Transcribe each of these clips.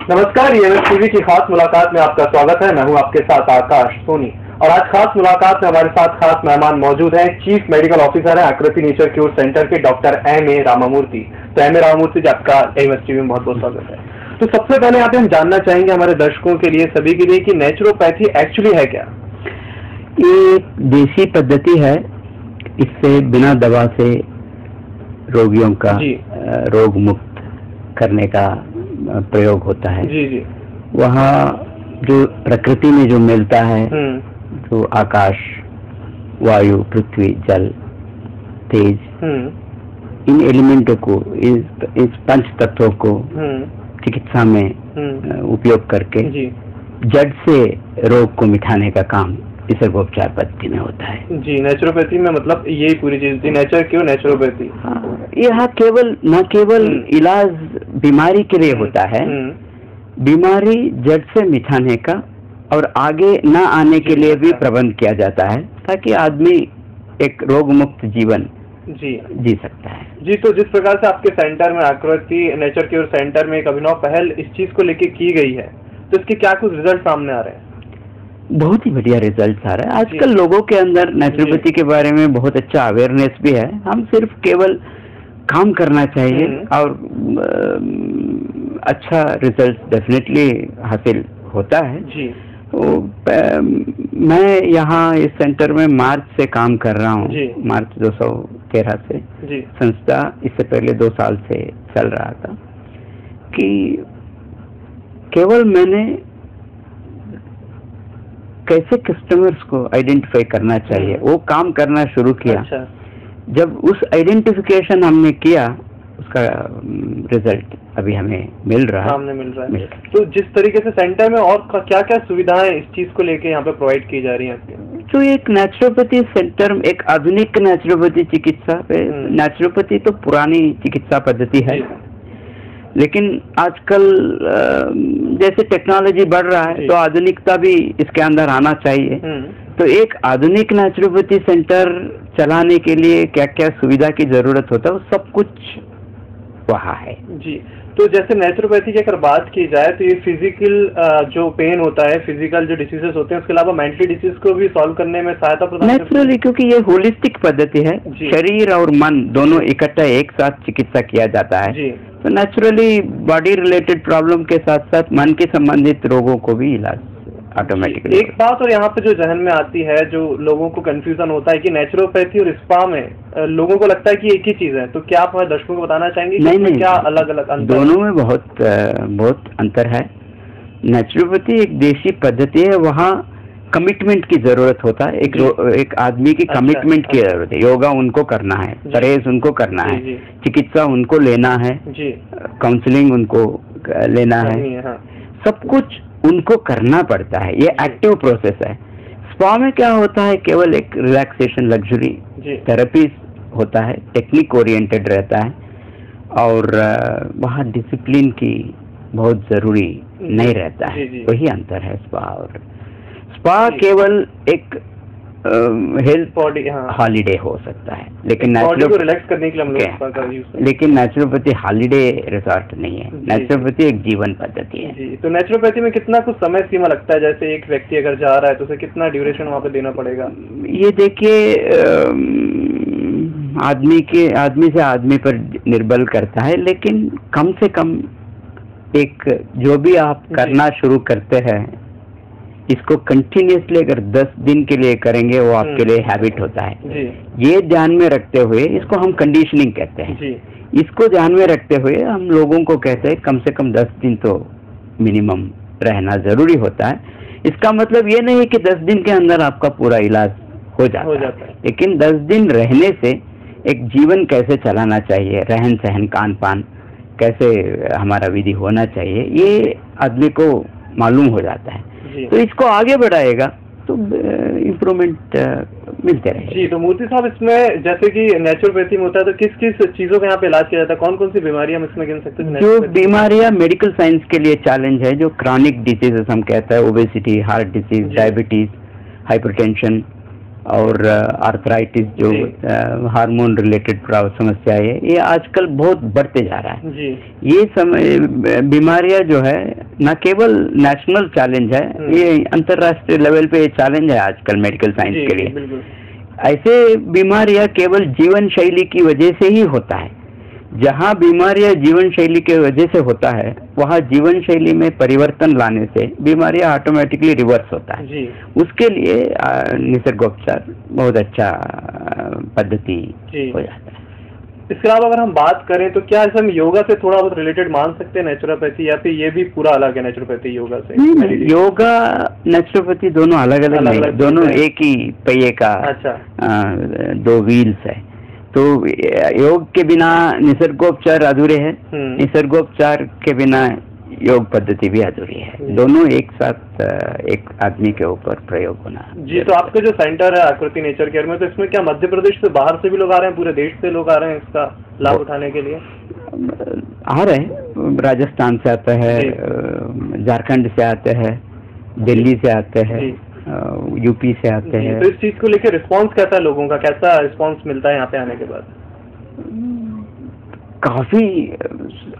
नमस्कार, ये टीवी की खास मुलाकात में आपका स्वागत है। मैं हूं आपके साथ आकाश सोनी और आज खास मुलाकात में हमारे साथ खास मेहमान मौजूद हैं। चीफ मेडिकल ऑफिसर हैं आकृति नेचर क्योर सेंटर के डॉक्टर एम.ए. रामामूर्ति। तो एम.ए. रामामूर्ति जी, आपका एएमएस टीवी में बहुत बहुत स्वागत है। तो सबसे पहले यहाँ पे हम जानना चाहेंगे हमारे दर्शकों के लिए, सभी के लिए, कि नेचुरोपैथी एक्चुअली है क्या? ये देसी पद्धति है। इससे बिना दवा से रोगियों का रोग मुक्त करने का प्रयोग होता है। जी जी। वहाँ जो प्रकृति में जो मिलता है, जो आकाश, वायु, पृथ्वी, जल, तेज, इन एलिमेंटों को, इस पंच तत्वों को चिकित्सा में उपयोग करके जड़ से रोग को मिटाने का काम इस उपचार पद्धति में होता है। जी, नेचुरोपैथी में मतलब यही पूरी चीज थी, नेचर क्यों नेचुरोपैथी। हाँ, यह न केवल इलाज बीमारी के लिए होता है, बीमारी जड़ से मिटाने का और आगे न आने के लिए भी प्रबंध किया जाता है, ताकि आदमी एक रोग मुक्त जीवन जी सकता है। जी, तो जिस प्रकार से आपके सेंटर में, आकृति नेचर क्योर सेंटर में, एक अभिनव पहल इस चीज को लेके की गई है, तो इसके क्या कुछ रिजल्ट सामने आ रहे हैं? बहुत ही बढ़िया रिजल्ट आ रहा है। आजकल लोगों के अंदर नेचुरोपैथी के बारे में बहुत अच्छा अवेयरनेस भी है। हम सिर्फ केवल काम करना चाहिए और अच्छा रिजल्ट डेफिनेटली हासिल होता है। जी। तो मैं यहाँ इस सेंटर में मार्च से काम कर रहा हूँ, मार्च 2013 से। जी। संस्था इससे पहले 2 साल से चल रहा था कि केवल मैंने कैसे कस्टमर्स को आइडेंटिफाई करना चाहिए वो काम करना शुरू किया। अच्छा। जब उस आइडेंटिफिकेशन हमने किया, उसका रिजल्ट अभी हमें मिल रहा है। तो जिस तरीके से सेंटर में और क्या क्या सुविधाएं इस चीज को लेके यहाँ पे प्रोवाइड की जा रही हैं? तो एक नेचुरोपैथी सेंटर में एक आधुनिक नेचुरोपैथी चिकित्सा, नेचुरोपैथी तो पुरानी चिकित्सा पद्धति है, लेकिन आजकल जैसे टेक्नोलॉजी बढ़ रहा है तो आधुनिकता भी इसके अंदर आना चाहिए। तो एक आधुनिक नेचुरोपैथी सेंटर चलाने के लिए क्या क्या सुविधा की जरूरत होता है, वो सब कुछ वहाँ है। जी। तो जैसे नेचुरोपैथी की अगर बात की जाए तो ये फिजिकल जो पेन होता है, फिजिकल जो डिसीजेस होते हैं, उसके अलावा मेंटली डिसीज को भी सॉल्व करने में सहायता प्रदान करती है। नेचुरली, क्योंकि ये होलिस्टिक पद्धति है, शरीर और मन दोनों इकट्ठा एक साथ चिकित्सा किया जाता है। जी। तो नेचुरली बॉडी रिलेटेड प्रॉब्लम के साथ साथ मन के संबंधित रोगों को भी इलाज ऑटोमेटिकली। एक बात और यहाँ पे जो जहन में आती है, जो लोगों को कंफ्यूजन होता है कि नेचुरोपैथी और स्पा में लोगों को लगता है कि एक ही चीज है, तो क्या आप हमारे दर्शकों को बताना चाहेंगे नहीं, क्या अलग अलग अंतर? दोनों में बहुत अंतर है। नेचुरोपैथी एक देशी पद्धति है, वहाँ कमिटमेंट की जरूरत होता है, एक आदमी की कमिटमेंट की जरूरत है। योगा उनको करना है, परहेज उनको करना है, चिकित्सा उनको लेना है, काउंसलिंग उनको लेना है, सब कुछ उनको करना पड़ता है। ये एक्टिव प्रोसेस है। स्पा में क्या होता है, केवल एक रिलैक्सेशन लग्जरी थेरेपी होता है, टेक्निक ओरिएंटेड रहता है और वहाँ डिसिप्लिन की बहुत जरूरी नहीं रहता है। वही अंतर है स्पा केवल एक हेल्थ बॉडी हॉलीडे हो सकता है, लेकिन बॉडी को रिलैक्स करने के लिए हम लोग स्पा का यूज करते हैं। लेकिन नेचुरोपैथी हॉलीडे रिसोर्ट नहीं है, नेचुरोपैथी एक जीवन पद्धति है। जी। तो नेचुरोपैथी में कितना कुछ समय सीमा लगता है? जैसे एक व्यक्ति अगर जा रहा है तो उसे कितना ड्यूरेशन वहाँ पे देना पड़ेगा? ये देखिए, आदमी से आदमी पर निर्भर करता है, लेकिन कम से कम एक जो भी आप करना शुरू करते हैं, इसको कंटिन्यूसली अगर 10 दिन के लिए करेंगे, वो आपके लिए हैबिट होता है। ये ध्यान में रखते हुए, इसको हम कंडीशनिंग कहते हैं। इसको ध्यान में रखते हुए हम लोगों को कहते हैं कम से कम 10 दिन तो मिनिमम रहना जरूरी होता है। इसका मतलब ये नहीं कि 10 दिन के अंदर आपका पूरा इलाज हो जाता है, लेकिन 10 दिन रहने से एक जीवन कैसे चलाना चाहिए, रहन सहन, खान पान कैसे हमारा विधि होना चाहिए, ये आदमी को मालूम हो जाता है। तो इसको आगे बढ़ाएगा तो इम्प्रूवमेंट मिलते रहेगा। जी। तो मूर्ति साहब, इसमें जैसे कि नेचुरोपैथी में होता है, तो किस किस चीजों का यहाँ पे इलाज किया जाता है? कौन कौन सी बीमारियां हम इसमें गिन सकते हैं? जो बीमारियां मेडिकल साइंस के लिए चैलेंज है, जो क्रॉनिक डिसीजेस हम कहते हैं, obesity, heart disease, diabetes, hypertension और आर्थराइटिस, जो हार्मोन रिलेटेड समस्या है, ये आजकल बहुत बढ़ते जा रहा है। जी। ये बीमारियां जो है न केवल नेशनल चैलेंज है, ये अंतर्राष्ट्रीय लेवल पे चैलेंज है आजकल मेडिकल साइंस के लिए। ऐसे बीमारियां केवल जीवन शैली की वजह से ही होता है। जहां बीमारियां जीवन शैली की वजह से होता है, वहां जीवन शैली में परिवर्तन लाने से बीमारियां ऑटोमेटिकली रिवर्स होता है जी। उसके लिए निसर्गोपचार बहुत अच्छा पद्धति हो जाता है। इसके अलावा अगर हम बात करें तो क्या हम योगा से थोड़ा बहुत रिलेटेड मान सकते हैं नेचुरोपैथी, या फिर ये भी पूरा अलग है नेचुरोपैथी योगा से? नहीं, योगा नेचुरोपैथी दोनों अलग अलग नहीं, दोनों एक ही पहिए का दो व्हील्स है। तो योग के बिना निसर्गोपचार अधूरे है, निसर्गोपचार के बिना योग पद्धति भी अधूरी है। दोनों एक साथ एक आदमी के ऊपर प्रयोग होना जी। तो आपका जो सेंटर है आकृति नेचर केयर में, तो इसमें क्या मध्य प्रदेश से बाहर से भी लोग आ रहे हैं, पूरे देश से लोग आ रहे हैं इसका लाभ उठाने के लिए? आ रहे हैं, राजस्थान से आते हैं, झारखंड से आते हैं, दिल्ली से आते हैं, यूपी से आते हैं। तो इस चीज को लेकर रिस्पांस कैसा है लोगों का, कैसा रिस्पांस मिलता है यहाँ पे आने के बाद? काफी,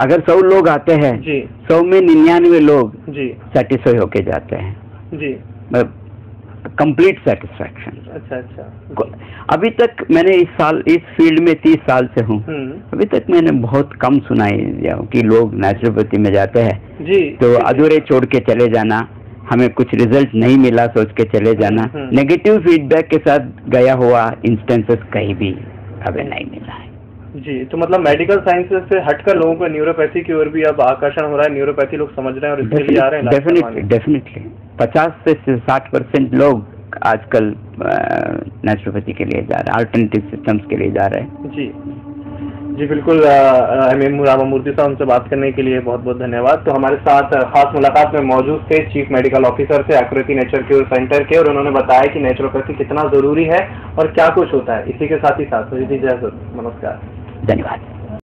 अगर 100 लोग आते हैं जी, 100 में 99 लोग जी सेटिस्फाई होके जाते हैं जी, कंप्लीट सेटिस्फैक्शन। अच्छा। अभी तक मैंने इस फील्ड में 30 साल से हूँ, अभी तक मैंने बहुत कम सुना है कि लोग नेचुरोपैथी में जाते हैं जी, तो अधूरे छोड़ के चले जाना, हमें कुछ रिजल्ट नहीं मिला सोच के चले जाना, नेगेटिव फीडबैक के साथ गया हुआ इंस्टेंसेस कहीं भी हमें नहीं मिला है जी। तो मतलब मेडिकल साइंसेज से हटकर लोगों को न्यूरोपैथी की ओर भी अब आकर्षण हो रहा है, न्यूरोपैथी लोग समझ रहे हैं और इसके लिए आ रहे हैं। डेफिनेटली 50 से 60% लोग आजकल नेचुरोपैथी के लिए जा रहे हैं, अल्टरनेटिव सिस्टम्स के लिए जा रहे हैं जी। जी बिल्कुल, एम रामामूर्ति साहब, हमसे बात करने के लिए बहुत बहुत धन्यवाद। तो हमारे साथ खास मुलाकात में मौजूद थे चीफ मेडिकल ऑफिसर थे आकृति नेचर क्योर सेंटर के, और उन्होंने बताया कि नेचुरोपैथी कितना जरूरी है और क्या कुछ होता है। इसी के साथ ही साथ नमस्कार, धन्यवाद।